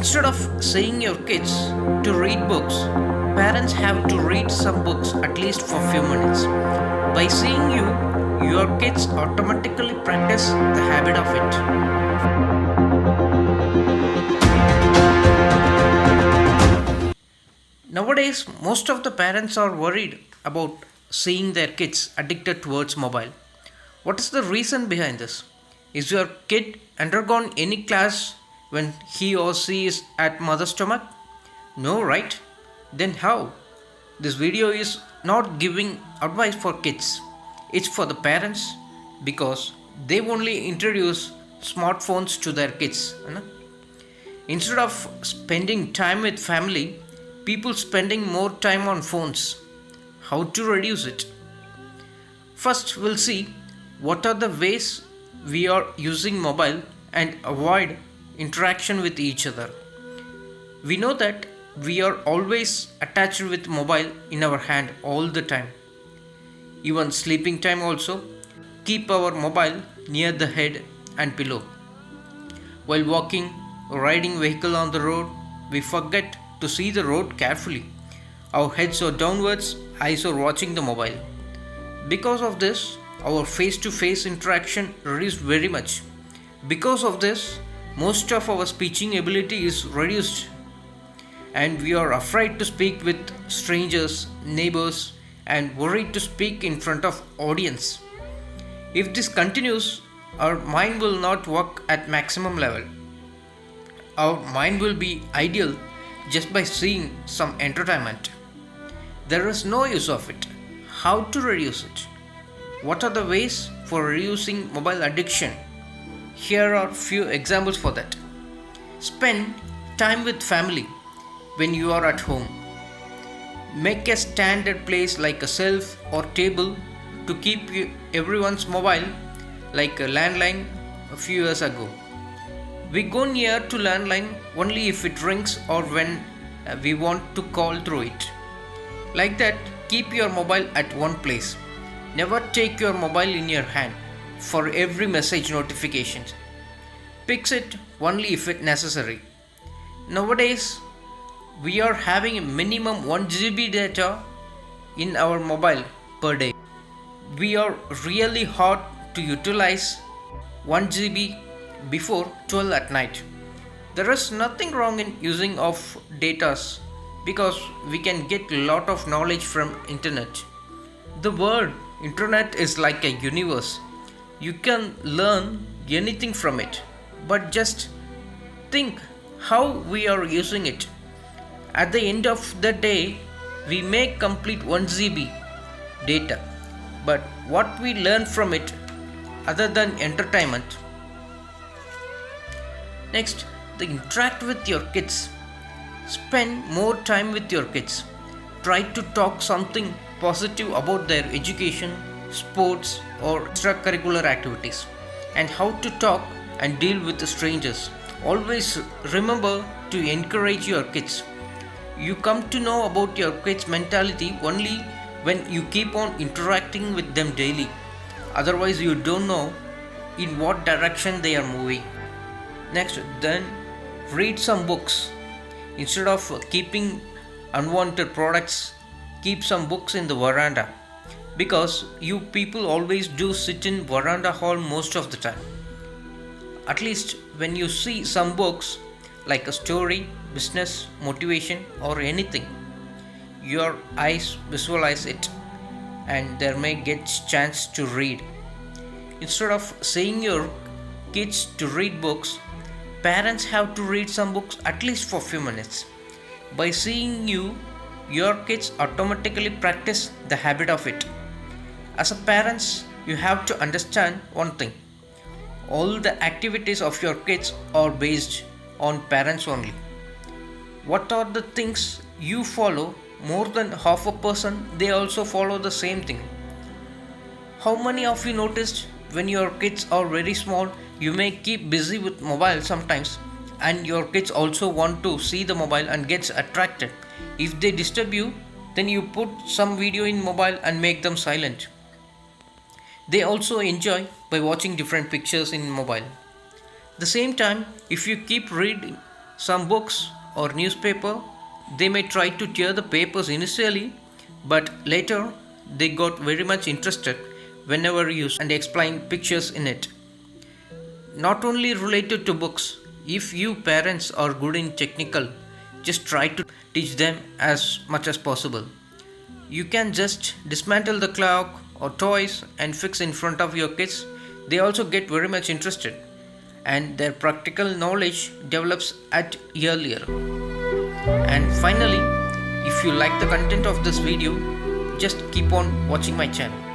Instead of saying your kids to read books, parents have to read some books at least for few minutes. By seeing you, your kids automatically practice the habit of it. Nowadays, most of the parents are worried about seeing their kids addicted towards mobile. What is the reason behind this? Is your kid undergone any class when he or she is at mother's stomach? No, right? Then how? This video is not giving advice for kids. It's for the parents because they only introduce smartphones to their kids. Instead of spending time with family, people spending more time on phones. How to reduce it? First, we'll see what are the ways we are using mobile and avoid interaction with each other. We know that we are always attached with mobile in our hand all the time. Even sleeping time also, keep our mobile near the head and pillow. While walking or riding vehicle on the road, we forget to see the road carefully. Our heads are downwards, eyes are watching the mobile. Because of this, our face-to-face interaction reduced very much. Because of this, most of our speaking ability is reduced and we are afraid to speak with strangers, neighbors and worried to speak in front of audience. If this continues, our mind will not work at maximum level. Our mind will be ideal just by seeing some entertainment. There is no use of it. How to reduce it? What are the ways for reducing mobile addiction? Here are few examples for that. Spend time with family when you are at home. Make a standard place like a shelf or table to keep everyone's mobile like a landline a few years ago. We go near to landline only if it rings or when we want to call through it. Like that, keep your mobile at one place. Never take your mobile in your hand for every message notification. Fix it only if it necessary. Nowadays, we are having a minimum 1 GB data in our mobile per day. We are really hard to utilize 1 GB before 12 at night. There is nothing wrong in using of datas because we can get a lot of knowledge from internet. The word internet is like a universe. You can learn anything from it, but just think how we are using it. At the end of the day, we may complete 1 GB data, but what we learn from it other than entertainment. Next, interact with your kids. Spend more time with your kids. Try to talk something positive about their education, sports or extracurricular activities and how to talk and deal with the strangers. Always remember to encourage your kids. You come to know about your kids' mentality only when you keep on interacting with them daily. Otherwise, you don't know in what direction they are moving. Next, then read some books. Instead of keeping unwanted products, keep some books in the veranda because you people always do sit in veranda hall most of the time. At least when you see some books like a story, business, motivation or anything, your eyes visualize it and there may get chance to read. Instead of saying your kids to read books, parents have to read some books at least for few minutes. By seeing you, your kids automatically practice the habit of it. As a parents, you have to understand one thing. All the activities of your kids are based on parents only. What are the things you follow? More than half a person, they also follow the same thing. How many of you noticed when your kids are very small, you may keep busy with mobile sometimes and your kids also want to see the mobile and gets attracted. If they disturb you, then you put some video in mobile and make them silent. They also enjoy by watching different pictures in mobile. The same time, if you keep reading Some books or newspaper, they may try to tear the papers initially, but later they got very much interested whenever you and explain pictures in it. Not only related to books, if you parents are good in technical, just try to teach them as much as possible. You can just dismantle the clock or toys and fix in front of your kids. They also get very much interested and their practical knowledge develops at earlier. And finally, if you like the content of this video, just keep on watching my channel.